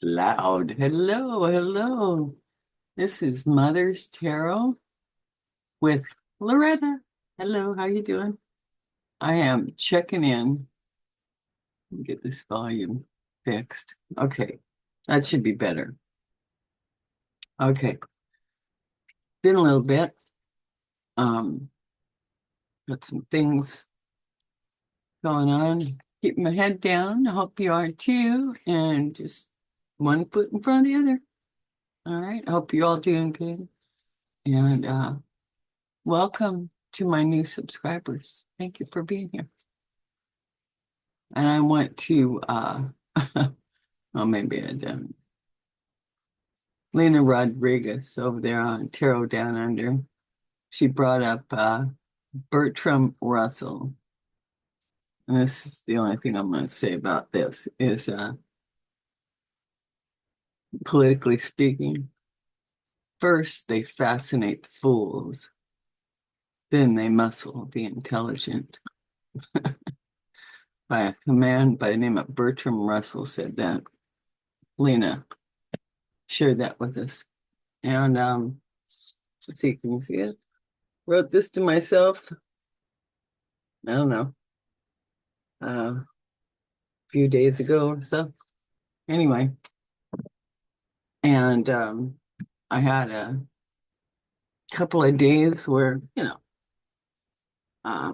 Loud. Hello, hello. This is Mother's Tarot with Loretta. Hello, how you doing? I am checking in. Get this volume fixed. Okay, that should be better. Okay, been a little bit. Um, got some things going on. Keep my head down. I hope you are too. And just one foot in front of the other. All right. I hope you're all doing good. And welcome to my new subscribers. Thank you for being here. And I want to, well, maybe I don't. Lena Rodriguez over there on Tarot Down Under, she brought up Bertram Russell. And this is the only thing I'm going to say about this is politically speaking, first they fascinate the fools, then they muscle the intelligent. By a man by the name of Bertram Russell said that. Lena shared that with us. And let's see, can you see it? Wrote this to myself, I don't know, a few days ago or so. Anyway, and I had a couple of days where, uh,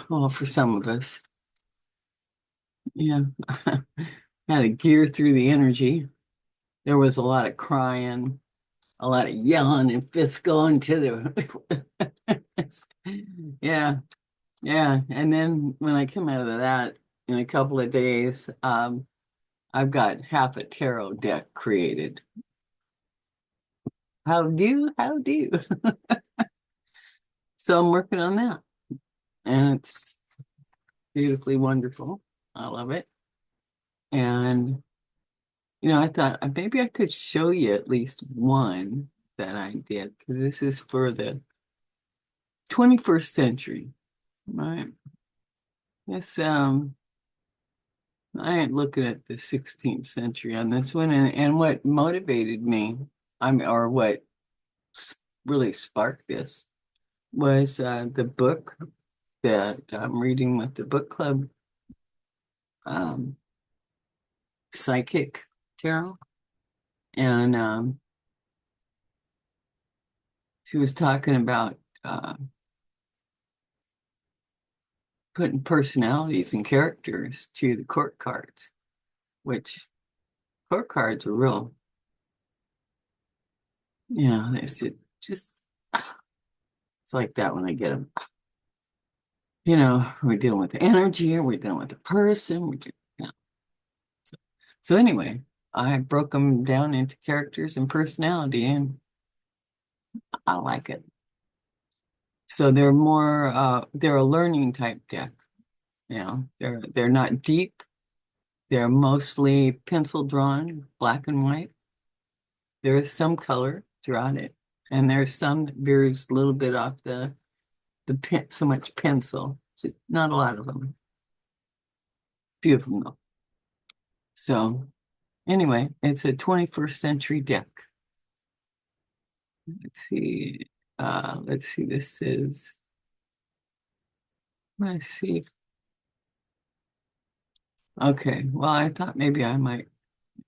well, for some of us, yeah, had to gear through the energy. There was a lot of crying, a lot of yelling and fists going to the, yeah, yeah. And then when I come out of that in a couple of days, I've got half a tarot deck created. How do? How do? So I'm working on that, and it's beautifully wonderful. I love it. And I thought maybe I could show you at least one that I did because this is for the 21st century, right? It's I ain't looking at the 16th century on this one, and what motivated me, or what really sparked this was the book that I'm reading with the book club, um, Psychic Tarot. And she was talking about putting personalities and characters to the court cards, which court cards are real, they should just, it's like that when I get them. We're dealing with the energy, we're dealing with the person, So, so anyway, I broke them down into characters and personality, and I like it. So they're more they're a learning type deck. They're not deep. They're mostly pencil drawn, black and white. There is some color throughout it, and there's some that veers a little bit off so much pencil. So not a lot of them. Few of them though. So anyway, it's a 21st century deck. Let's see. Let's see. This is. Let's see. Okay. Well, I thought maybe I might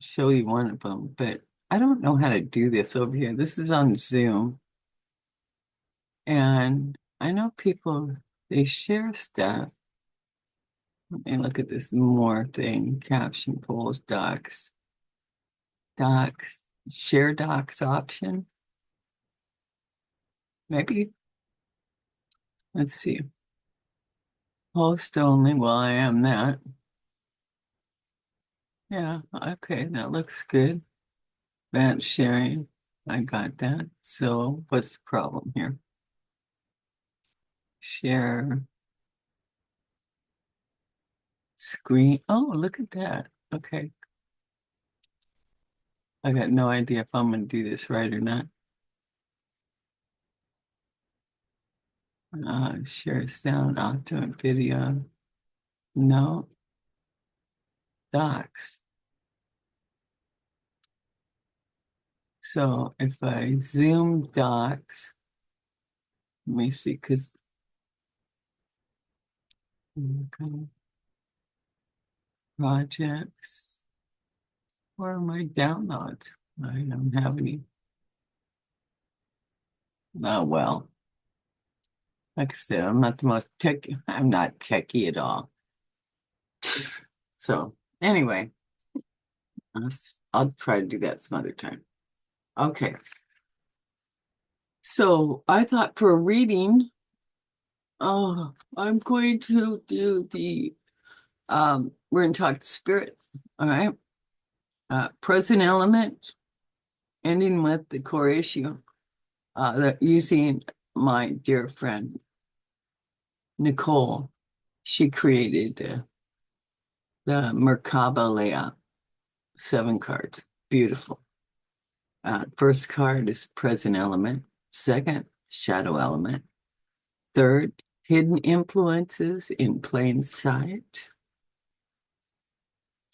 show you one of them, but I don't know how to do this over here. This is on Zoom, and I know people they share stuff. Let me look at this more thing. Caption polls, docs, share docs option. Maybe. Let's see. Post only. Well, I am that. Yeah, okay, that looks good. That sharing, I got that. So what's the problem here? Share screen. Oh, look at that. Okay. I got no idea if I'm going to do this right or not. Share sound, audio, video. No. Docs. So if I zoom docs, let me see, because projects, where are my downloads? I don't have any. Oh, well, like I said, I'm not the most I'm not techie at all. So anyway, I'll try to do that some other time. Okay. So I thought for a reading, oh, I'm going to do we're going to talk spirit. All right. Present element, ending with the core issue, that using my dear friend Nicole. She created the Merkaba layout, 7 cards. Beautiful. First card is present element. Second, shadow element. Third, hidden influences in plain sight.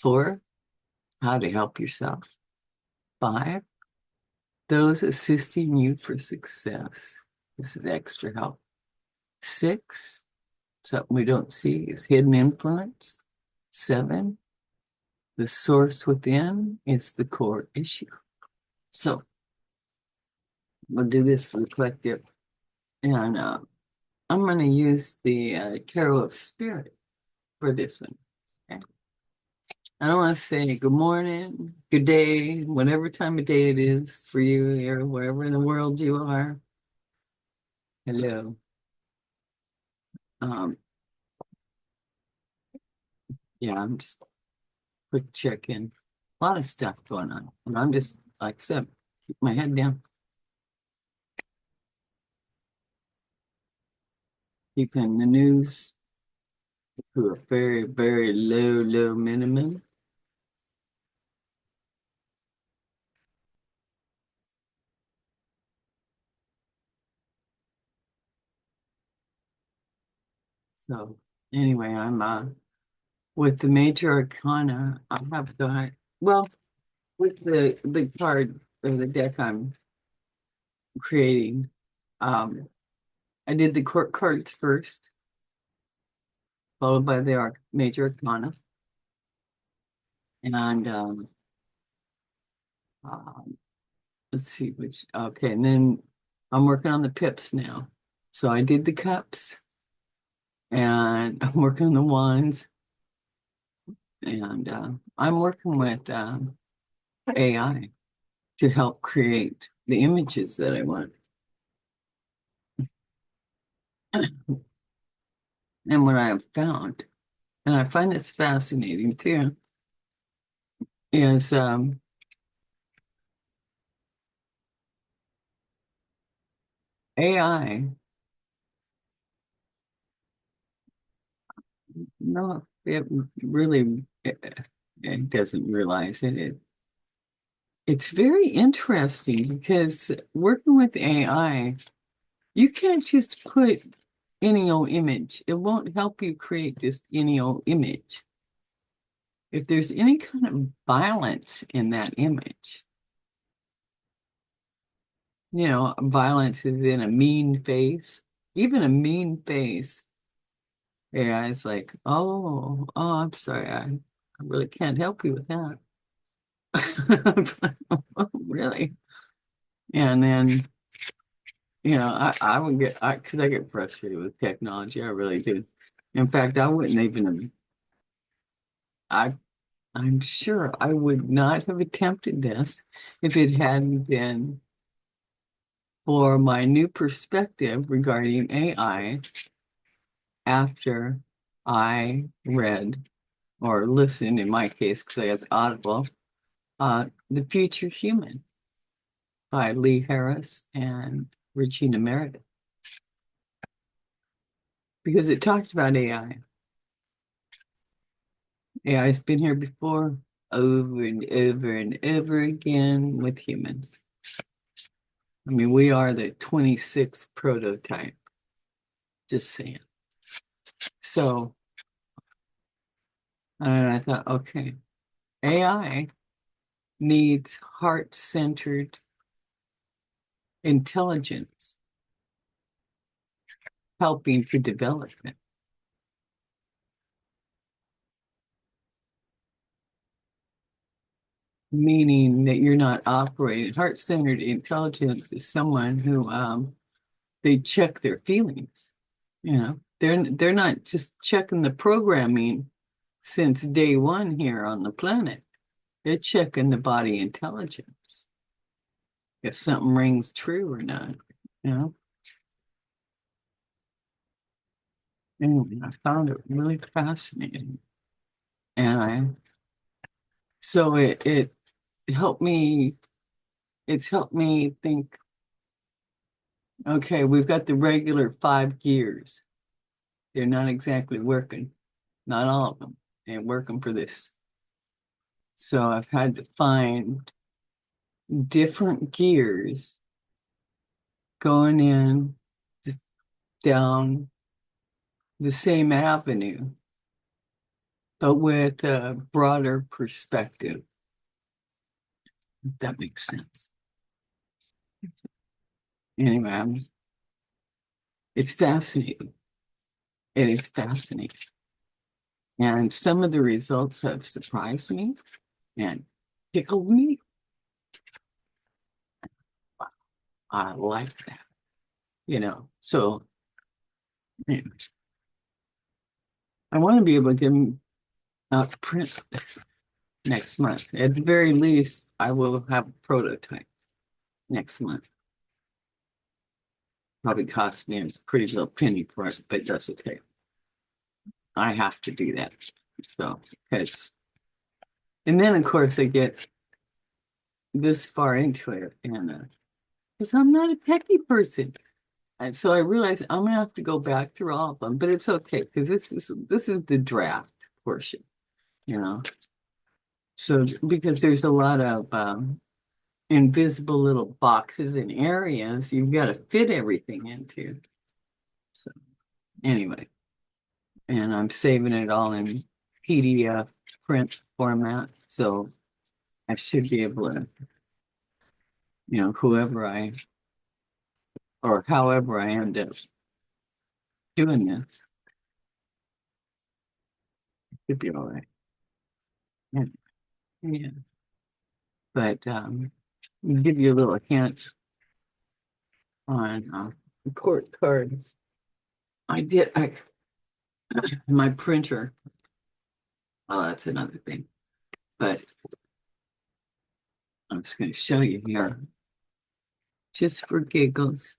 4, how to help yourself. 5, those assisting you for success. This is extra help. 6, something we don't see is hidden influence. 7, the source within is the core issue. So we'll do this for the collective. And I'm going to use the Tarot of Spirit for this one. Okay? I don't want to say good morning, good day, whatever time of day it is for you or wherever in the world you are. Hello. Um, yeah, I'm just quick check in. A lot of stuff going on. And I'm just, like I said, keep my head down. Keeping the news to a very, very low, low minimum. So anyway, I'm with the major arcana, I have got, well, with the card or the deck I'm creating, I did the court cards first, followed by the major arcana. And um, let's see which, okay, and then I'm working on the pips now. So I did the cups and I'm working on the wands and I'm working with AI to help create the images that I want. And what I have found, and I find this fascinating too, is AI. No, it really it doesn't realize it. It's very interesting because working with AI, you can't just put any old image. It won't help you create just any old image. If there's any kind of violence in that image, violence is in a mean face, even a mean face. AI is like, oh, I'm sorry, I really can't help you with that. Really? And then, I would because I get frustrated with technology. I really do. In fact, I wouldn't even, I, I'm sure I would not have attempted this if it hadn't been for my new perspective regarding AI after I read or listened, in my case, because I have Audible, The Future Human by Lee Harris and Regina Meredith, because it talked about AI. AI has been here before, over and over and over again with humans. I mean, we are the 26th prototype, just saying. So, and I thought, okay, AI needs heart-centered intelligence helping to develop it. Meaning that you're not operating. Heart-centered intelligence is someone who they check their feelings. They're not just checking the programming since day one here on the planet. They're checking the body intelligence if something rings true or not. You know. Anyway, I found it really fascinating, and so it helped me. It's helped me think. Okay, we've got the regular 5 gears. They're not exactly working, not all of them. They're working for this. So I've had to find different gears going in down the same avenue, but with a broader perspective, if that makes sense. Anyway, it's fascinating. It is fascinating. And some of the results have surprised me and tickled me. I like that, So anyway, I want to be able to get them out to print next month. At the very least, I will have a prototype next month. Probably cost me a pretty little penny for it, but that's okay. I have to do that. So, and then of course I get this far into it, and because I'm not a techie person, and so I realized I'm gonna have to go back through all of them, but it's okay because this is the draft portion, you know. So because there's a lot of invisible little boxes and areas you've got to fit everything into. So anyway, and I'm saving it all in PDF print format, so I should be able to, whoever or however I end up doing this, it should be all right. Yeah. Yeah. But give you a little hint on the court cards. My printer, well, that's another thing, but I'm just going to show you here, just for giggles.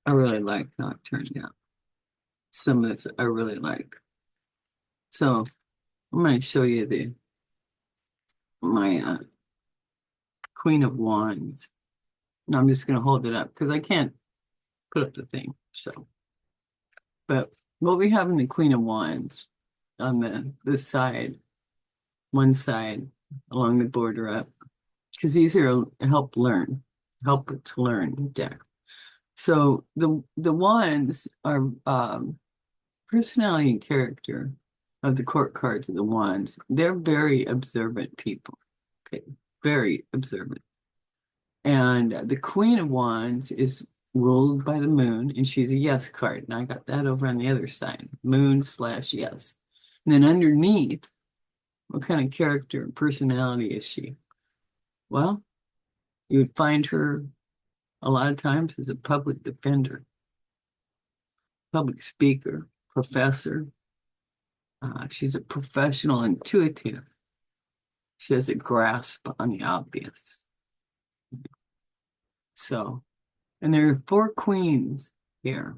I really like how it turned out. Some of this I really like. So I'm going to show you my Queen of Wands. And I'm just going to hold it up because I can't put up the thing. So, but what we have in the Queen of Wands on this side, one side along the border up, because these are help to learn deck. So the wands are personality and character of the court cards of the wands. They're very observant people. Okay, very observant. And the Queen of Wands is ruled by the moon, and she's a yes card. And I got that over on the other side, moon/yes. And then underneath, what kind of character and personality is she? Well, you would find her a lot of times as a public defender, public speaker, professor. She's a professional intuitive. She has a grasp on the obvious. So, and there are 4 queens here.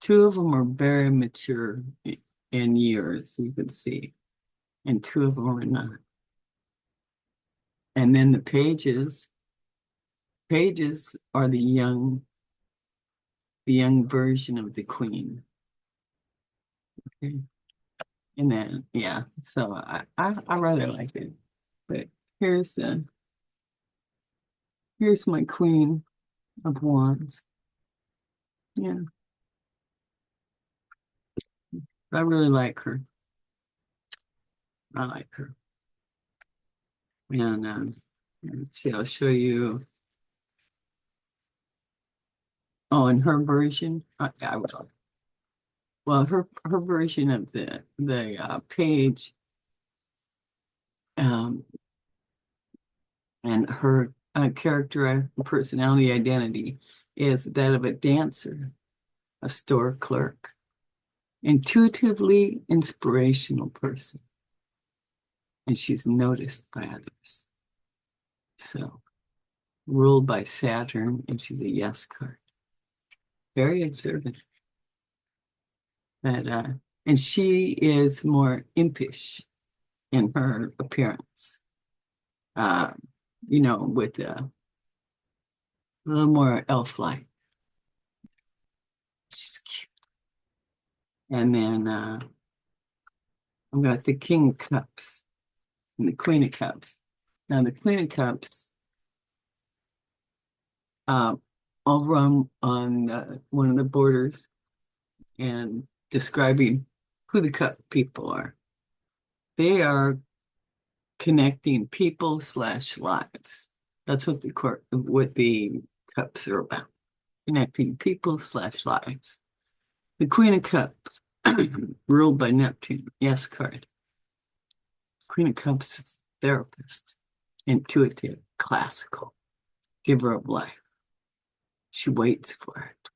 2 of them are very mature in years, you can see, and 2 of them are not. And then the pages are the young version of the queen. Okay. And then, yeah, so I rather like it. But here's my Queen of Wands. Yeah, I really like her. I like her. And let's see, I'll show you. Oh, and her version, I will. Well, her version of the page, um, and her character personality identity is that of a dancer, a store clerk, intuitively inspirational person, and she's noticed by others. So ruled by Saturn, and she's a yes card. Very observant. But and she is more impish in her appearance. Uh, with a little more elf-like. She's cute. And then I've got the King of Cups and the Queen of Cups. Now the Queen of Cups, over on one of the borders and describing who the cup people are. They are connecting people slash lives. That's what the cups are about. Connecting people slash lives. The Queen of Cups, ruled by Neptune, yes card. Queen of Cups is therapist, intuitive, classical, giver of life. She waits for it.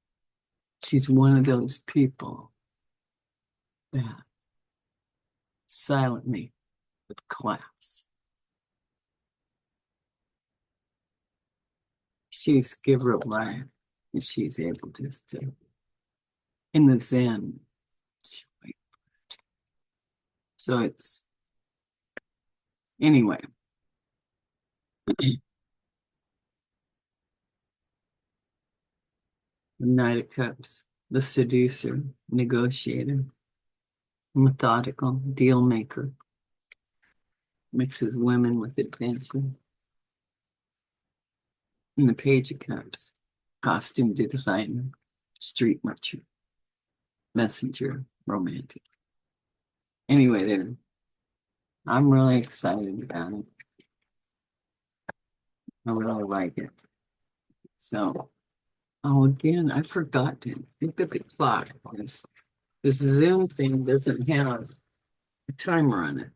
She's one of those people that silently with class. She's giver of life, and she's able just to, in the Zen. So it's, anyway. The Knight of Cups, the seducer, negotiator, methodical, deal maker, mixes women with adventure. And the Page of Cups, costume designer, street merchant, messenger, romantic. Anyway, there. I'm really excited about it. I really like it. So, oh, again, I forgot to look at the clock. This Zoom thing doesn't have a timer on it.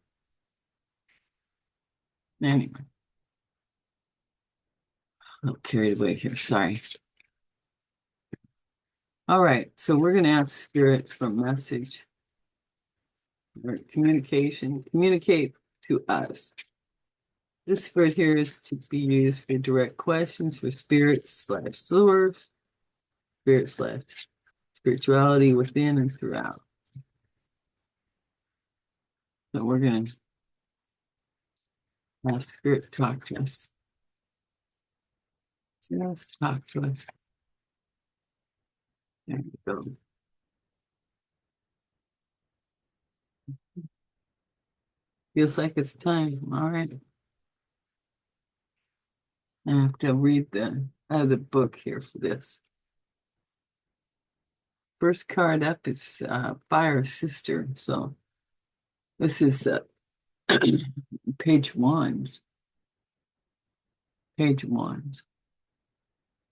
Anyway, I'm carried away here. Sorry. All right, so we're going to ask Spirit for message or communication. Communicate to us. This Spirit here is to be used for direct questions for spirits slash source, spirit slash spirituality within and throughout. So we're going to ask Spirit to talk to us. Just talk to us. There we go. Feels like it's time. All right. I have to read the book here for this. First card up is Fire Sister. So this is page ones. Page ones.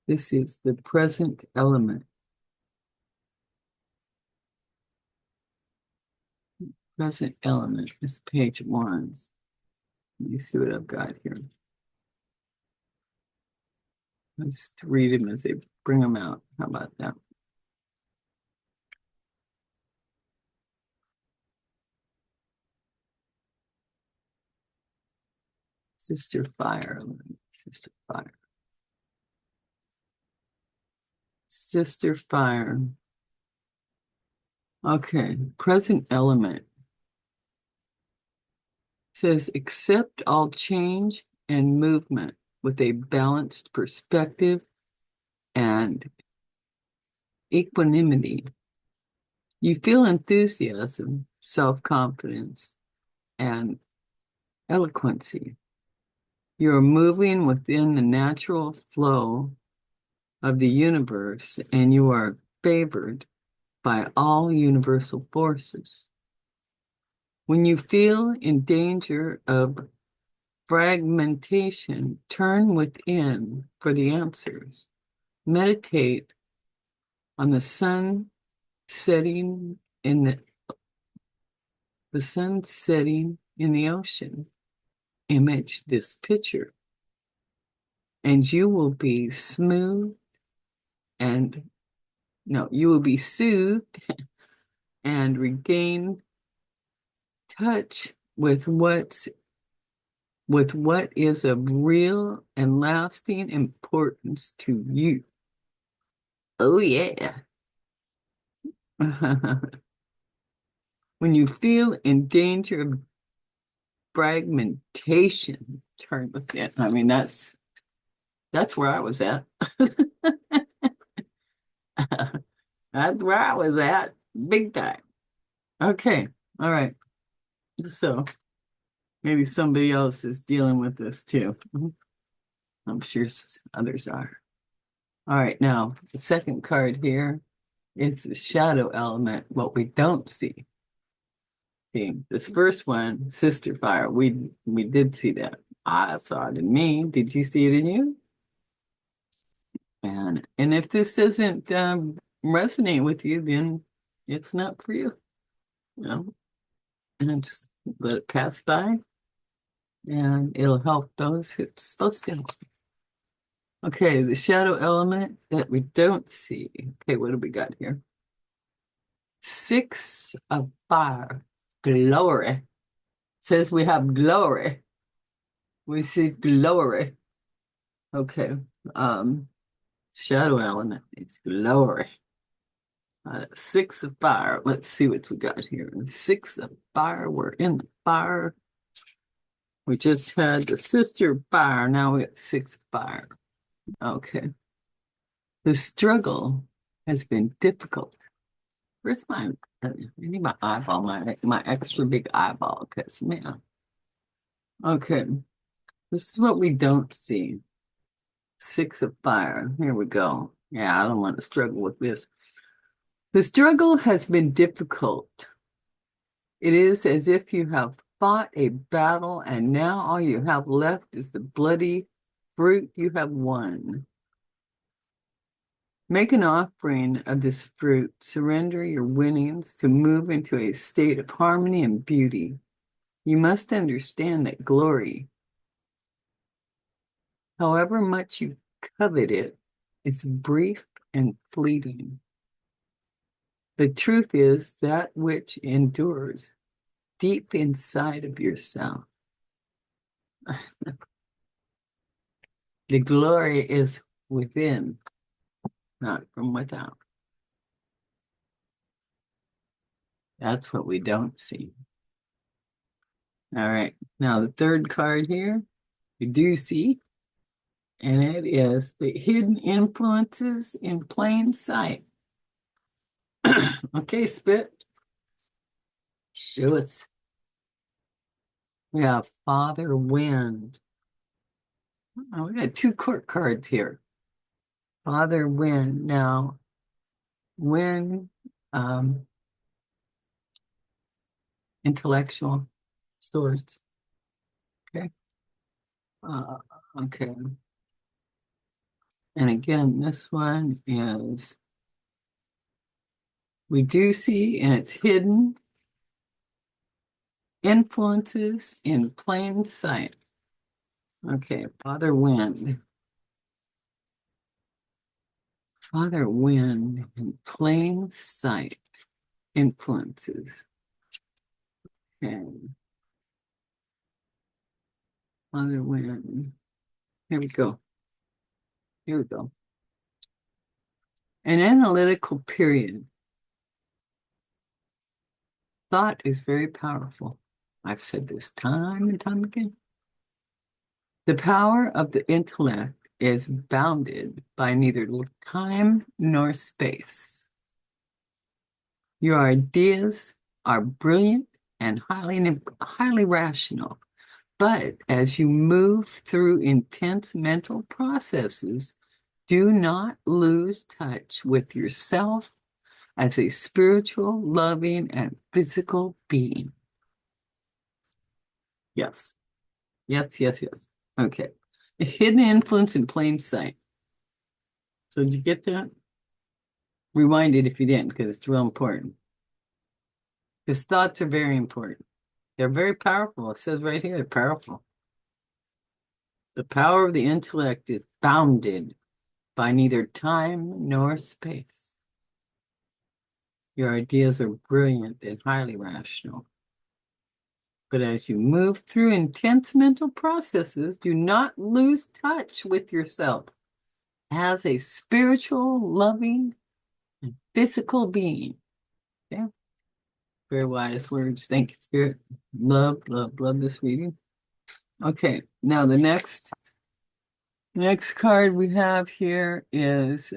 This is the present element. Present element is page ones. Let me see what I've got here. I'll just read them as they bring them out. How about that? Sister Fire. Sister Fire. Sister Fire. Okay, present element says accept all change and movement with a balanced perspective and equanimity. You feel enthusiasm, self-confidence, and eloquency. You're moving within the natural flow of the universe, and you are favored by all universal forces. When you feel in danger of fragmentation, turn within for the answers. Meditate on the sun setting in the sun setting in the ocean. Image this picture, and you will be smooth and no, you will be soothed and regain touch with what is of real and lasting importance to you. Oh yeah. When you feel in danger of fragmentation, turn within. I mean, that's where I was at. That's where I was at, big time. Okay, all right. So maybe somebody else is dealing with this too. I'm sure others are. All right, now the second card here is the shadow element, what we don't see. Okay, this first one, Sister Fire, we did see that. I saw it in me. Did you see it in you? And if this doesn't resonate with you, then it's not for you. You know, and just let it pass by, and it'll help those who it's supposed to. Okay, the shadow element that we don't see. Okay, what do we got here? 6 of fire. Glory. Says we have glory. We see glory. Okay. Shadow element is glory. 6 of fire. Let's see what we got here. 6 of fire. We're in the fire. We just had the sister fire. Now we got 6 of fire. Okay. The struggle has been difficult. Where's I need my eyeball, my extra big eyeball, because man. Okay. This is what we don't see. 6 of fire. Here we go. Yeah, I don't want to struggle with this. The struggle has been difficult. It is as if you have fought a battle and now all you have left is the bloody fruit you have won. Make an offering of this fruit. Surrender your winnings to move into a state of harmony and beauty. You must understand that glory, however much you covet it, is brief and fleeting. The truth is that which endures deep inside of yourself. The glory is within, not from without. That's what we don't see. All right. Now, the third card here, you do see, and it is the hidden influences in plain sight. Okay, Spit. Show us. We have Father Wind. Oh, we got 2 court cards here. Father Wind. Now, Wind, intellectual swords. Okay. Okay. And again, this one is, we do see, and it's hidden influences in plain sight. Okay, Father Wind. Father Wind in plain sight influences. Okay. Father Wind. Here we go. Here we go. An analytical period. Thought is very powerful. I've said this time and time again. The power of the intellect is bounded by neither time nor space. Your ideas are brilliant and highly rational, but as you move through intense mental processes, do not lose touch with yourself as a spiritual, loving, and physical being. Yes. Yes, yes, yes. Okay. A hidden influence in plain sight. So did you get that? Rewind it if you didn't, because it's real important. Because thoughts are very important. They're very powerful. It says right here, they're powerful. The power of the intellect is bounded by neither time nor space. Your ideas are brilliant and highly rational. But as you move through intense mental processes, do not lose touch with yourself as a spiritual, loving, and physical being. Yeah. Very wise words. Thank you, Spirit. Love, love, love this reading. Okay, now the next card we have here is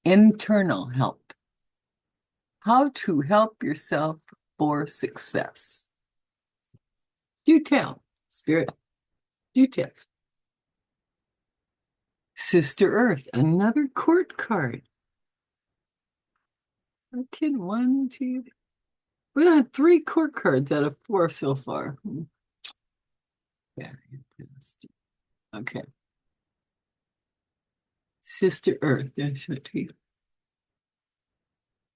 internal help. How to help yourself for success. Do tell, Spirit. Do tell. Sister Earth, another court card. Okay, one, two. We got 3 court cards out of 4 so far. Yeah. Okay. Sister Earth. That should be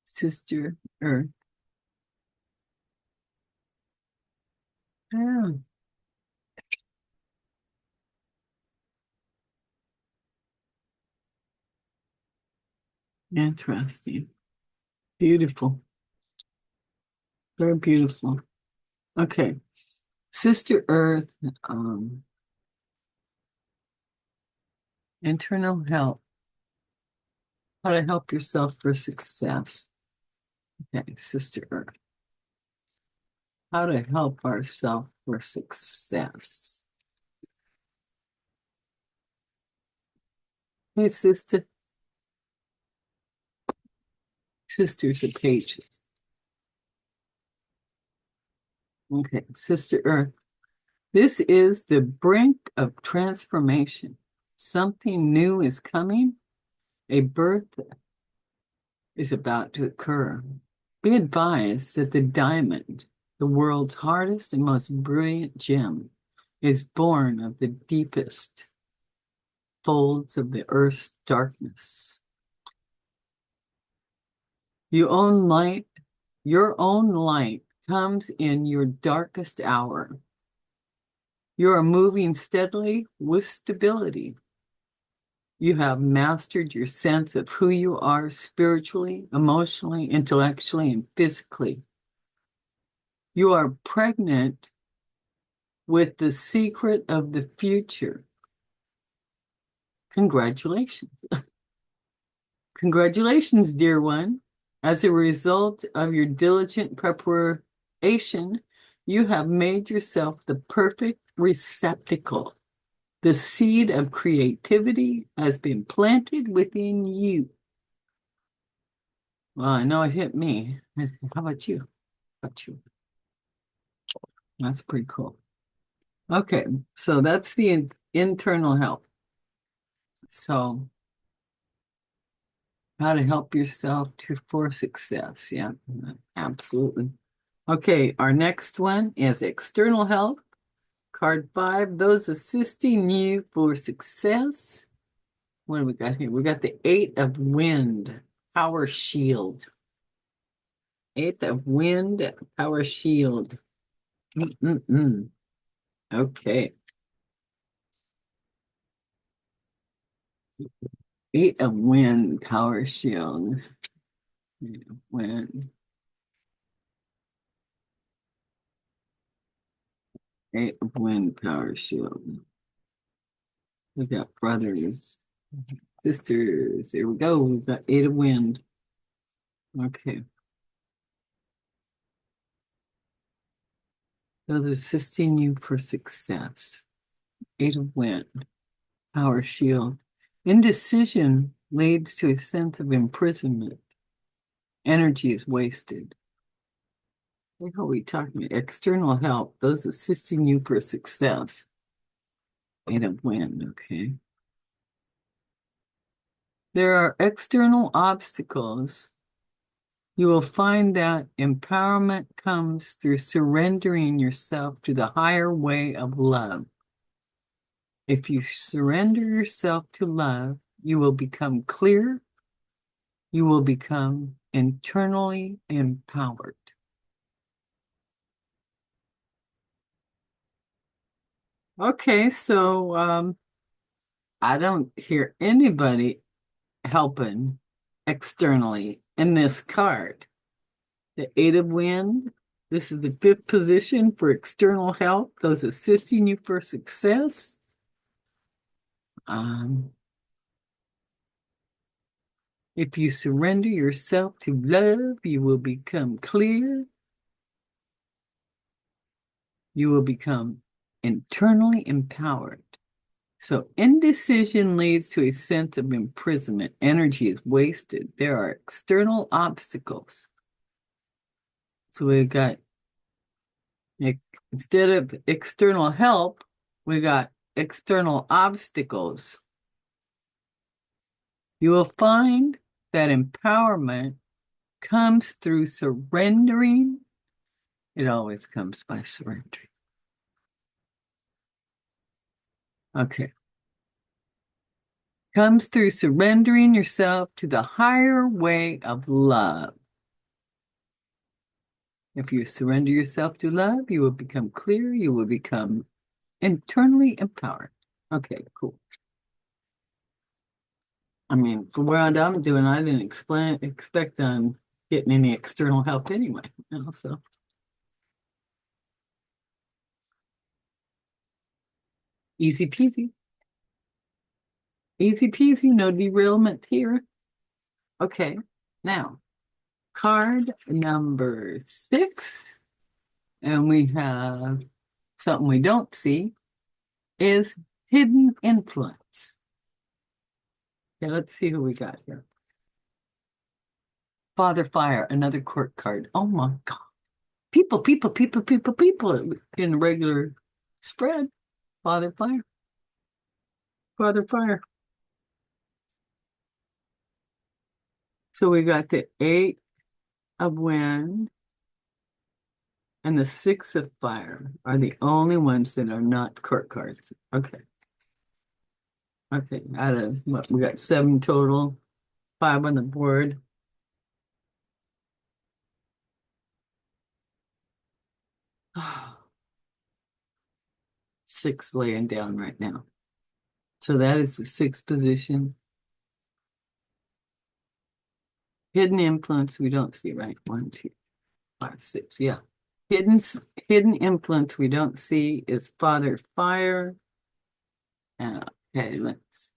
Sister Earth. Oh, interesting. Beautiful. Very beautiful. Okay. Sister Earth, internal help. How to help yourself for success. Okay, Sister Earth. How to help ourselves for success. Hey, sister. Sisters of pages. Okay, Sister Earth. This is the brink of transformation. Something new is coming. A birth is about to occur. Be advised that the diamond, the world's hardest and most brilliant gem, is born of the deepest folds of the earth's darkness. Your own light comes in your darkest hour. You are moving steadily with stability. You have mastered your sense of who you are spiritually, emotionally, intellectually, and physically. You are pregnant with the secret of the future. Congratulations. Congratulations, dear one. As a result of your diligent preparation, you have made yourself the perfect receptacle. The seed of creativity has been planted within you. Well, I know it hit me. How about you? How about you? That's pretty cool. Okay, so that's the internal help. So, how to help yourself for success. Yeah, absolutely. Okay, our next one is external help. Card 5, those assisting you for success. What do we got here? We got the 8 of Wind, Power Shield. 8 of Wind, Power Shield. Okay. 8 of Wind, Power Shield. 8 of Wind. 8 of Wind, Power Shield. We got brothers, sisters. There we go. We've got 8 of Wind. Okay. Those assisting you for success. 8 of Wind, Power Shield. Indecision leads to a sense of imprisonment. Energy is wasted. What are we talking about? External help, those assisting you for success. 8 of Wind, okay. There are external obstacles You will find that empowerment comes through surrendering yourself to the higher way of love. If you surrender yourself to love, you will become clear. You will become internally empowered. Okay, so I don't hear anybody helping externally in this card. The Eight of Wind. This is the fifth position for external help, those assisting you for success. Um, if you surrender yourself to love, you will become clear. You will become internally empowered. So indecision leads to a sense of imprisonment. Energy is wasted. There are external obstacles. So we've got, instead of external help, we got external obstacles. You will find that empowerment comes through surrendering. It always comes by surrendering. Okay. Comes through surrendering yourself to the higher way of love. If you surrender yourself to love, you will become clear. You will become internally empowered. Okay, cool. I mean, for what I'm doing, I didn't expect on getting any external help anyway. So easy peasy. Easy peasy, no derailment here. Okay, now card number 6, and we have something we don't see is hidden influence. Okay, let's see who we got here. Father Fire, another court card. Oh my God. People in the regular spread. Father Fire. Father Fire. So we got the 8 of Wind and the 6 of Fire are the only ones that are not court cards. Okay. Okay. Out of what we got 7 total, 5 on the board. Six laying down right now. So that is the 6th position. Hidden influence we don't see, right? 1, 2, 5, 6. Yeah. Hidden influence we don't see is Father Fire. Okay, let's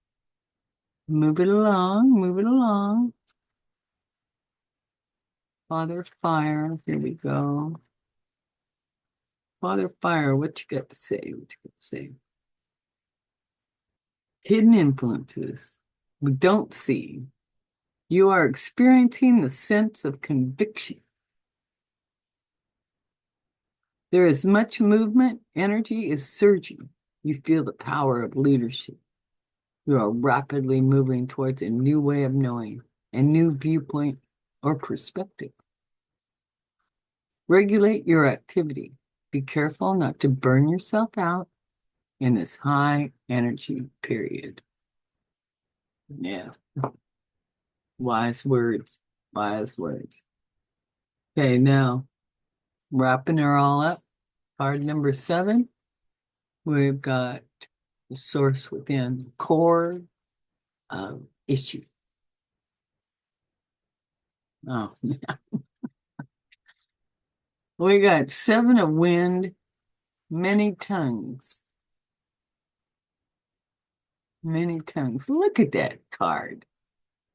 move it along, move it along. Father Fire, here we go. Father Fire, what you got to say? What you got to say? Hidden influences we don't see. You are experiencing the sense of conviction. There is much movement, energy is surging. You feel the power of leadership. You are rapidly moving towards a new way of knowing, a new viewpoint or perspective. Regulate your activity. Be careful not to burn yourself out in this high energy period. Yeah. Wise words. Wise words. Okay, now wrapping her all up. Card number 7. We've got the source within, core issue. Oh, yeah. We got 7 of Wind, many tongues. Many tongues. Look at that card.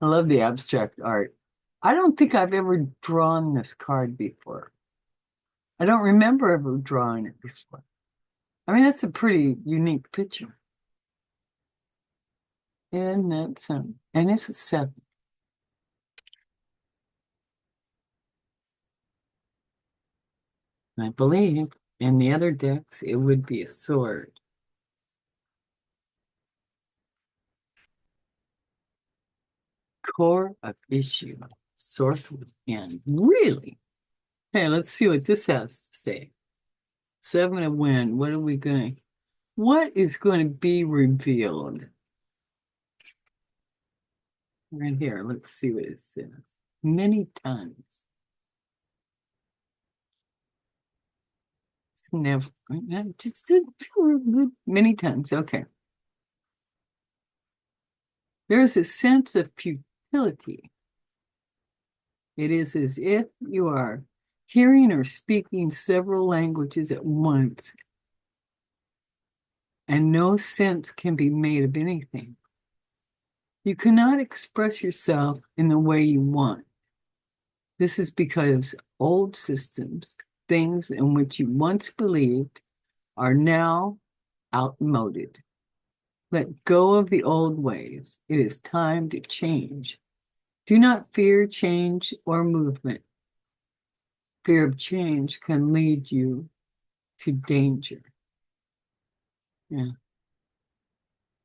I love the abstract art. I don't think I've ever drawn this card before. I don't remember ever drawing it before. I mean, that's a pretty unique picture. And that's and it's a 7. I believe in the other decks it would be a sword. Core of issue. source within. Really? Okay, let's see what this has to say. 7 of Wind. What is going to be revealed? Right here. Let's see what it says. Many times. Never. Just many times. Okay. There's a sense of futility. It is as if you are hearing or speaking several languages at once, and no sense can be made of anything. You cannot express yourself in the way you want. This is because old systems, things in which you once believed, are now outmoded. Let go of the old ways. It is time to change. Do not fear change or movement. Fear of change can lead you to danger. Yeah.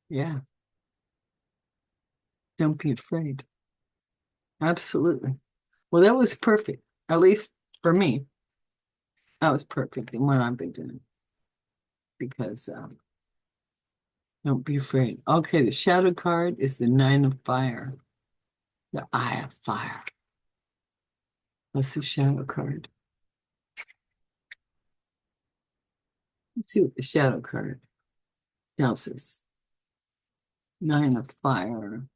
Yeah. Don't be afraid. Absolutely. Well, that was perfect. At least for me, that was perfect in what I've been doing. Because don't be afraid. Okay, the shadow card is the 9 of Fire. The Eye of Fire. That's the shadow card. Let's see what the shadow card tells us. 9 of Fire.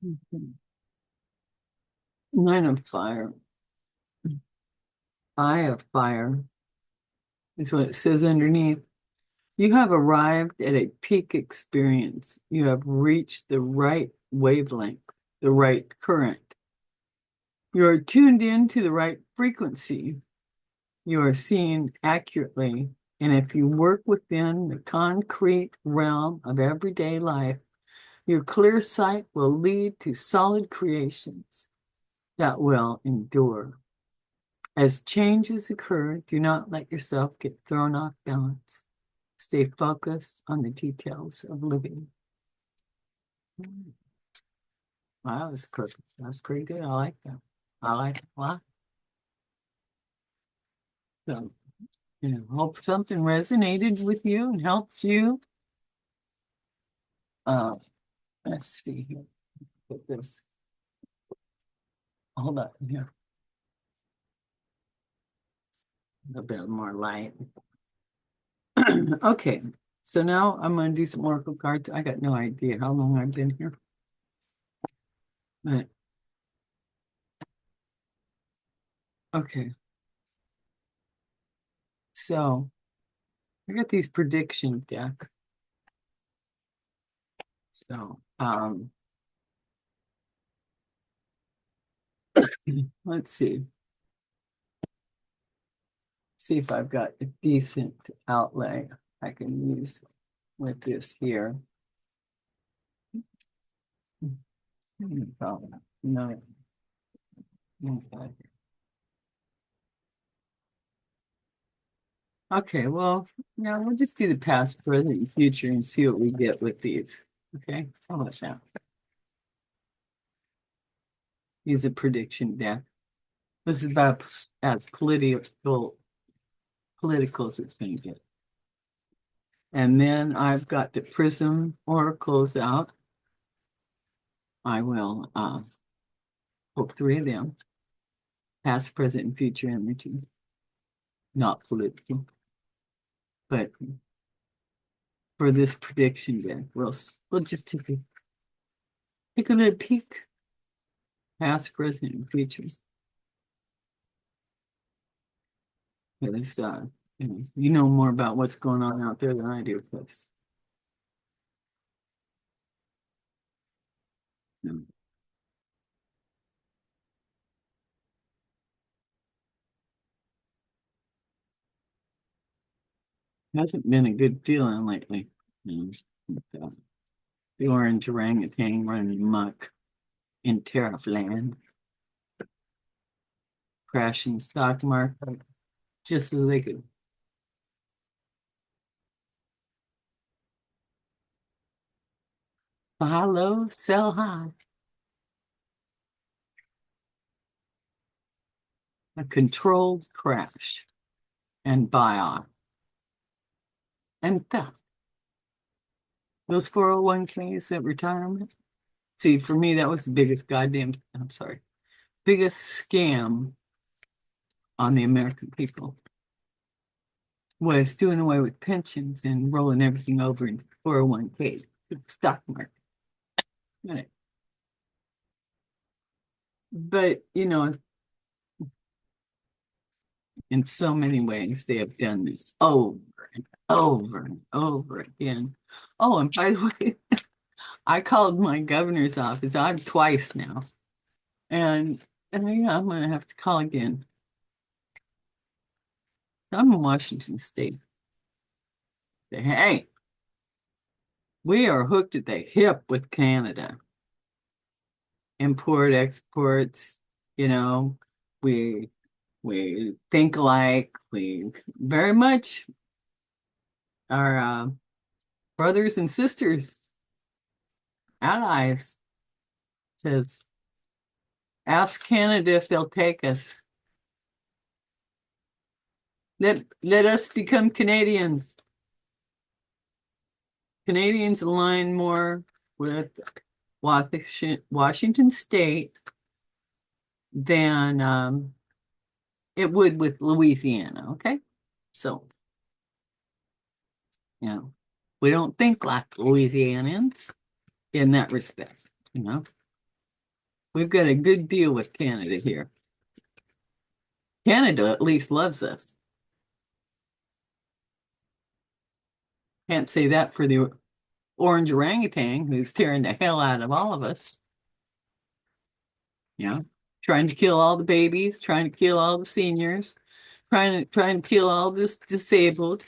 Mhm. 9 of Fire. Eye of Fire is what it says underneath. You have arrived at a peak experience. You have reached the right wavelength, the right current. You are tuned in to the right frequency. You are seeing accurately. And if you work within the concrete realm of everyday life, your clear sight will lead to solid creations that will endure. As changes occur, do not let yourself get thrown off balance. Stay focused on the details of living. Wow, that was perfect. That's pretty good. I like that. I like it a lot. So, hope something resonated with you and helped you. Uh, let's see here. Put this. Hold up here. A bit more light. Okay, so now I'm going to do some oracle cards. I got no idea how long I've been here. But, okay. So I got these prediction deck. So let's see. See if I've got a decent outlay I can use with this here. No. Okay, well, yeah, we'll just do the past, present, and future and see what we get with these. Okay, how about that? Use a prediction deck. This is about as political as it's going to get. And then I've got the Prism oracles out. I will pull 3 of them. Past, present, and future energy. Not political. But for this prediction deck, we'll just take a little peek. Past, present, and future. Because you know more about what's going on out there than I do, because hasn't been a good feeling lately. With, the orange orangutan running amok in tariff land, crashing stock market just so they could Buy low, sell high. A controlled crash and buy on and theft. Those 401ks at retirement. See, for me, that was the biggest I'm sorry, biggest scam on the American people was doing away with pensions and rolling everything over into 401k, the stock market. Right. But, in so many ways, they have done this over and over and over again. Oh, and by the way, I called my governor's office. I'm twice now. And yeah, I'm gonna have to call again. I'm in Washington State. Say, hey, we are hooked at the hip with Canada. Import, exports, you know, we we think alike. We very much are brothers and sisters, allies. Says, ask Canada if they'll take us. Let us become Canadians. Canadians align more with Washington State than it would with Louisiana. Okay, so we don't think like Louisianians in that respect. We've got a good deal with Canada here. Canada at least loves us. Can't say that for the orange orangutan who's tearing the hell out of all of us. Trying to kill all the babies, trying to kill all the seniors, trying to kill all this disabled.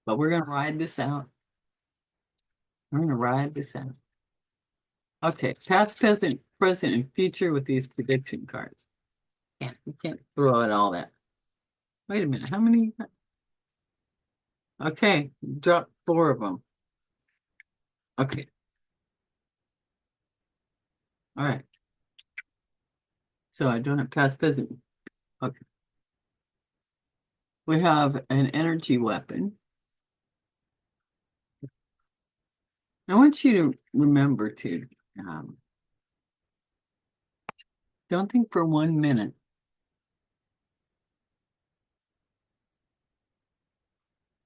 But we're gonna ride this out. We're gonna ride this out. Okay, past, present, and future with these prediction cards. Yeah, we can't throw out all that. Wait a minute, how many? Okay, drop 4 of them. Okay. All right. So I don't have past, present. Okay. We have an energy weapon. I want you to remember to don't think for 1 minute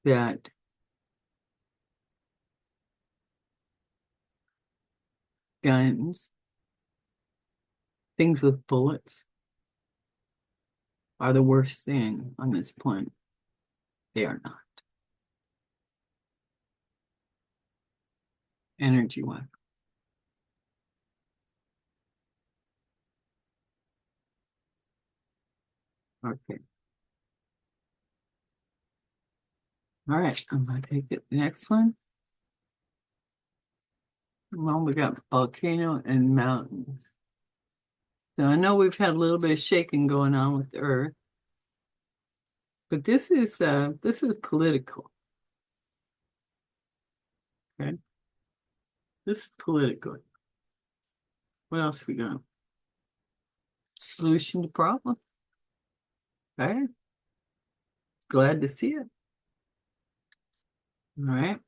that guns, things with bullets, are the worst thing on this planet. They are not. Energy weapon. Okay. All right. I'm gonna take it. The next one. Well, we got volcano and mountains. So I know we've had a little bit of shaking going on with the Earth, but this is political. Okay. This is political. What else we got? Solution to problem. Okay. Glad to see it. All right.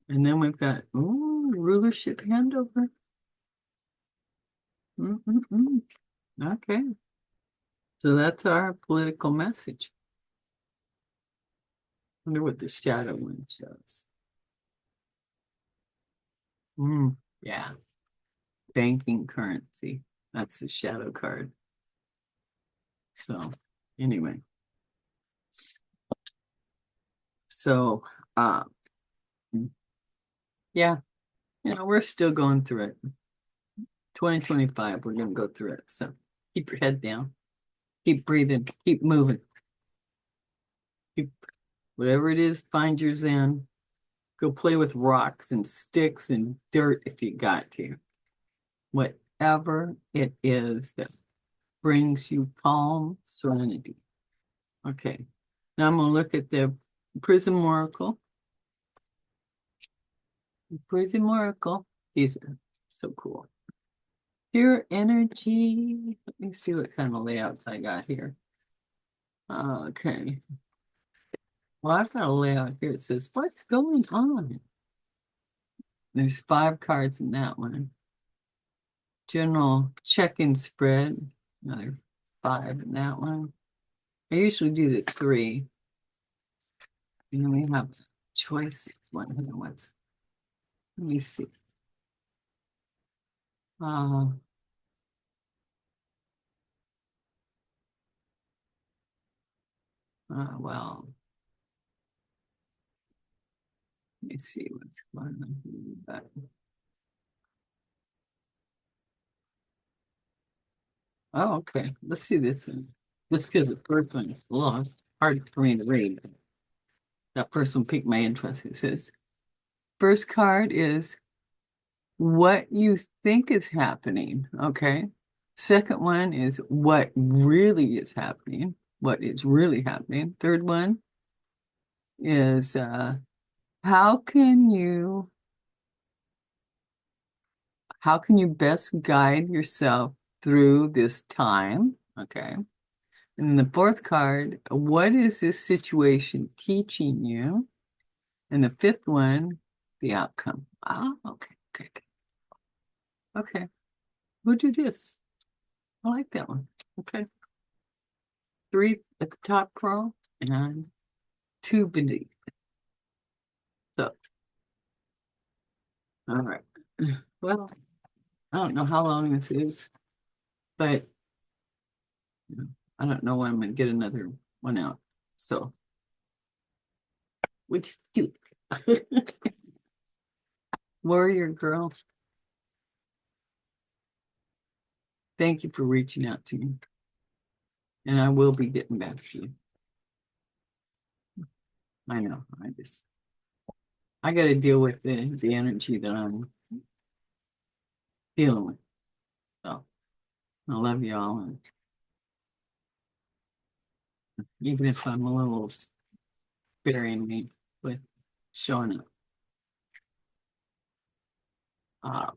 And then we've got rulership handover. Mm-mm-mm. Okay. So that's our political message. Wonder what the shadow one shows. Yeah. Banking currency. That's the shadow card. So anyway. So yeah, we're still going through it. 2025, we're gonna go through it. So keep your head down. Keep breathing. Keep moving. Keep whatever it is, find your zen. Go play with rocks and sticks and dirt if you got to. Whatever it is that brings you calm, serenity. Okay. Now I'm going to look at the Prism Oracle. Prism Oracle. These are so cool. Pure energy. Let me see what kind of layouts I got here. Okay. Well, I've got a layout here. It says, what's going on? There's 5 cards in that one. General check-in spread. Another 5 in that one. I usually do the 3. And then we have choices. Let me see. Uh, well, let me see what's going on here. Oh, okay. Let's see this one. Just because the first one is a little hard for me to read. That first one piqued my interest. It says, first card is what you think is happening. Okay. Second one is what really is happening. What is really happening. Third one is how can you best guide yourself through this time? Okay. And the fourth card, what is this situation teaching you? And the fifth one, the outcome. Ah, okay, okay, okay. Okay, we'll do this. I like that one. Okay. 3 at the top crawl and 2 beneath. So, all right. Well, I don't know how long this is, but I don't know when I'm going to get another one out. So, we just do it. Warrior girl, thank you for reaching out to me. And I will be getting back to you. I know. I got to deal with the energy that I'm dealing with. So I love y'all. And even if I'm a little sparing me with showing up. Uh,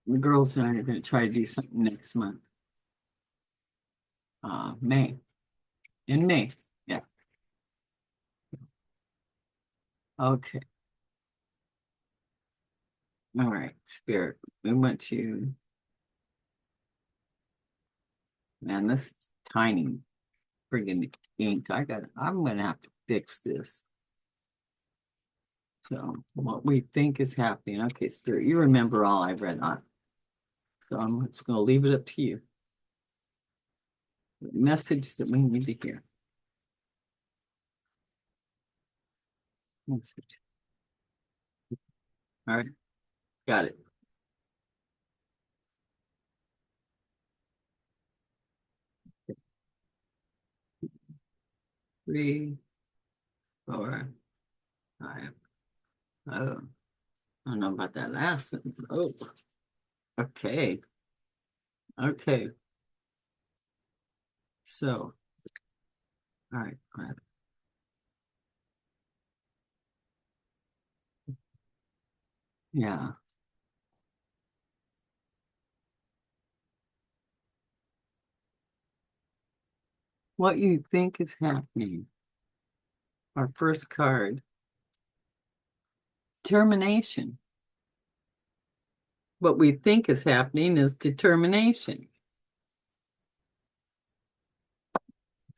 the girls and I are going to try to do something next month. May. In May. Yeah. Okay. All right. Spirit. We went to, man, this is tiny friggin' ink. I'm going to have to fix this. So what we think is happening. Okay, Spirit, you remember all I read on. So I'm just going to leave it up to you. The message that we need to hear. Message. All right, got it. 3, 4, 5. Oh, I don't know about that last one. Oh, okay. Okay. So, all right. All right. Yeah. What you think is happening. Our first card. Determination. What we think is happening is determination.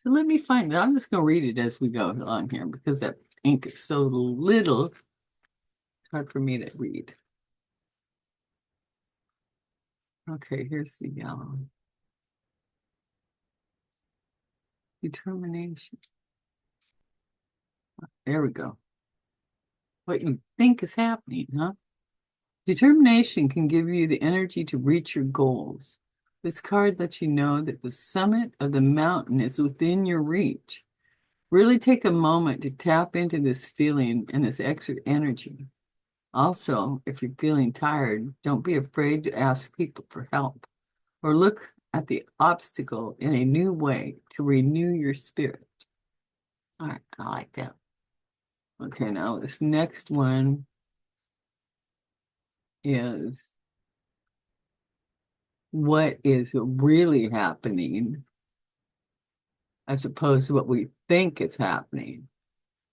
So let me find it. I'm just going to read it as we go along here because that ink is so little. It's hard for me to read. Okay, here's the yellow. Determination. There we go. What you think is happening, huh? Determination can give you the energy to reach your goals. This card lets you know that the summit of the mountain is within your reach. Really take a moment to tap into this feeling and this extra energy. Also, if you're feeling tired, don't be afraid to ask people for help or look at the obstacle in a new way to renew your spirit. All right, I like that. Okay, now this next one is what is really happening as opposed to what we think is happening.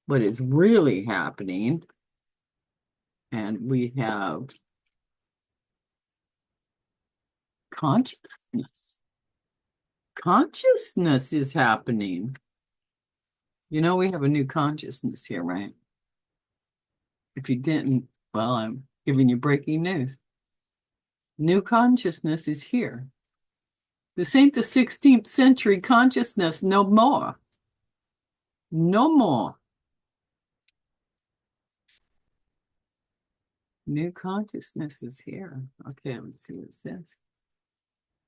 What is really happening, and we have consciousness. Consciousness is happening. You know, we have a new consciousness here, right? If you didn't, well, I'm giving you breaking news. New consciousness is here. This ain't the 16th century consciousness no more. No more. New consciousness is here. Okay, let's see what it says.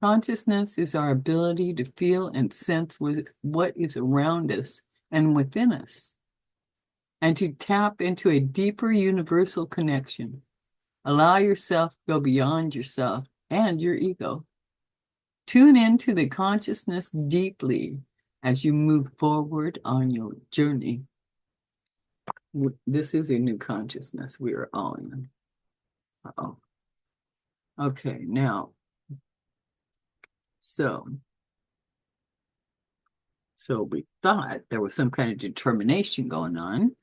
Consciousness is our ability to feel and sense with what is around us and within us, and to tap into a deeper universal connection. Allow yourself to go beyond yourself and your ego. Tune into the consciousness deeply as you move forward on your journey. This is a new consciousness we are all in. Uh-oh. Okay, now, so we thought there was some kind of determination going on.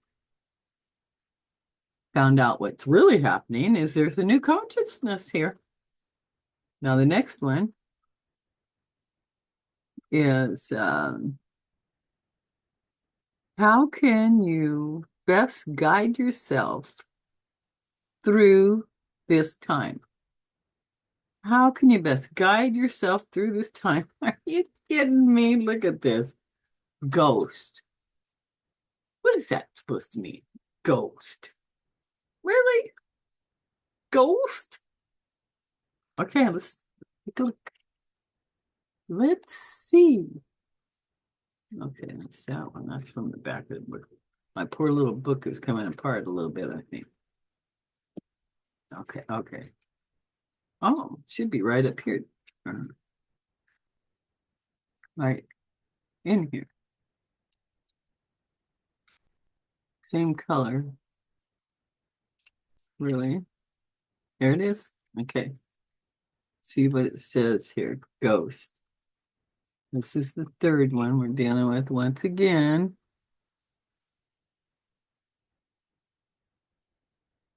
Found out what's really happening is there's a new consciousness here. Now, the next one is how can you best guide yourself through this time? How can you best guide yourself through this time? Are you kidding me? Look at this. Ghost. What is that supposed to mean? Ghost. Really? Ghost? Okay, let's take a look. Let's see. Okay, that's that one. That's from the back of the book. My poor little book is coming apart a little bit, I think. Okay. Oh, it should be right up here. Right in here. Same color. Really? There it is. Okay. See what it says here. Ghost. This is the third one we're dealing with once again.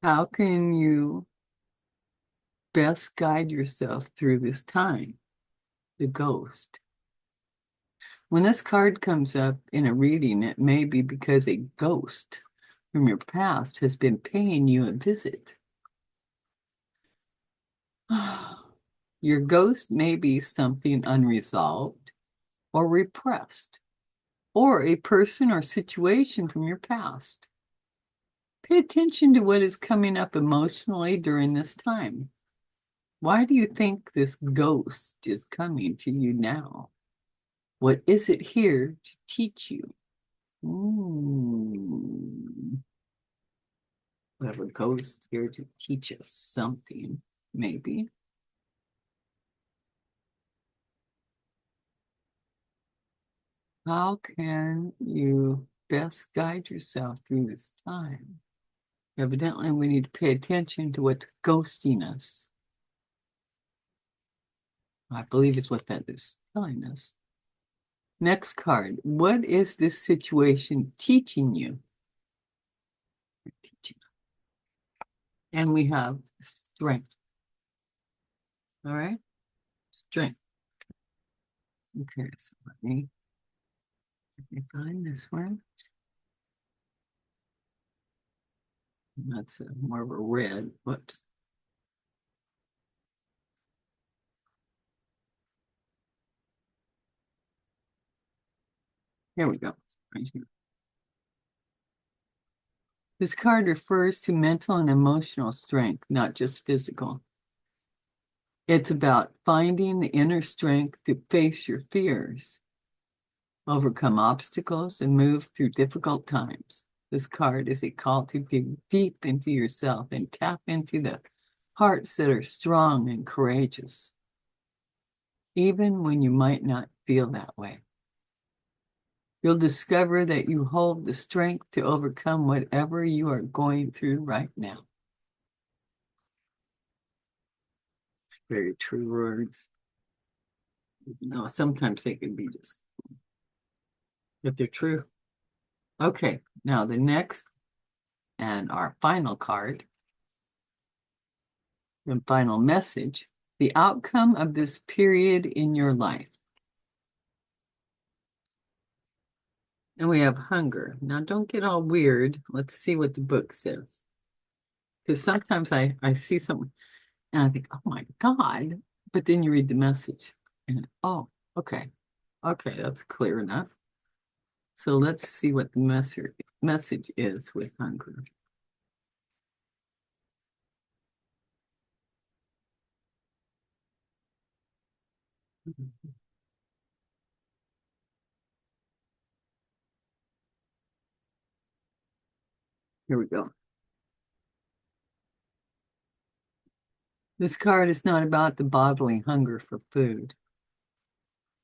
How can you best guide yourself through this time? The ghost. When this card comes up in a reading, it may be because a ghost from your past has been paying you a visit. Your ghost may be something unresolved or repressed, or a person or situation from your past. Pay attention to what is coming up emotionally during this time. Why do you think this ghost is coming to you now? What is it here to teach you? We have a ghost here to teach us something, maybe. How can you best guide yourself through this time? Evidently, we need to pay attention to what's ghosting us. I believe is what that is telling us. Next card. What is this situation teaching you? And we have strength. All right? Strength. Okay, so let me find this one. That's more of a red. Whoops. Here we go. Right here. This card refers to mental and emotional strength, not just physical. It's about finding the inner strength to face your fears, overcome obstacles, and move through difficult times. This card is a call to dig deep into yourself and tap into the hearts that are strong and courageous. even when you might not feel that way. You'll discover that you hold the strength to overcome whatever you are going through right now. It's very true words. No, sometimes they can be just, but they're true. Okay, now the next and our final card, the final message, the outcome of this period in your life. And we have hunger. Now, don't get all weird. Let's see what the book says. Because sometimes I see something and I think, oh my God. But then you read the message and, oh, okay. Okay, that's clear enough. So let's see what the message is with hunger. Here we go. This card is not about the bodily hunger for food,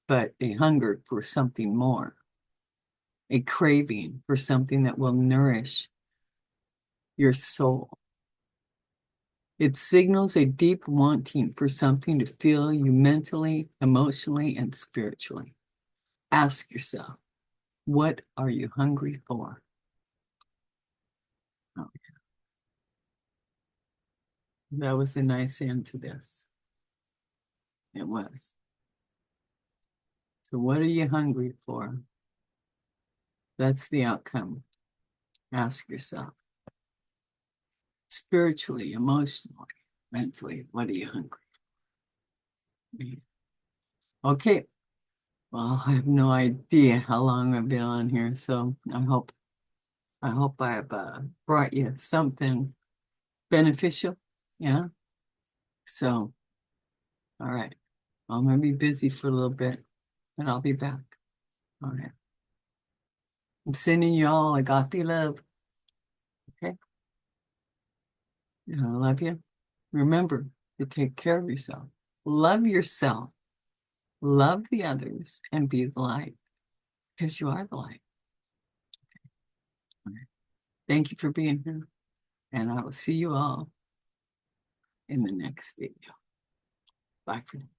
but a hunger for something more, a craving for something that will nourish your soul. It signals a deep wanting for something to fill you mentally, emotionally, and spiritually. Ask yourself, what are you hungry for? Oh, that was a nice end to this. It was. So, what are you hungry for? That's the outcome. Ask yourself. Spiritually, emotionally, mentally, what are you hungry for? Okay. Well, I have no idea how long I've been on here, so I hope I've brought you something beneficial, you know? So, all right. I'm gonna be busy for a little bit, and I'll be back. All right. I'm sending you all a gothy love. Okay. I love you. Remember to take care of yourself. Love yourself. Love the others and be the light because you are the light. All right. Thank you for being here. And I will see you all in the next video. Bye for now.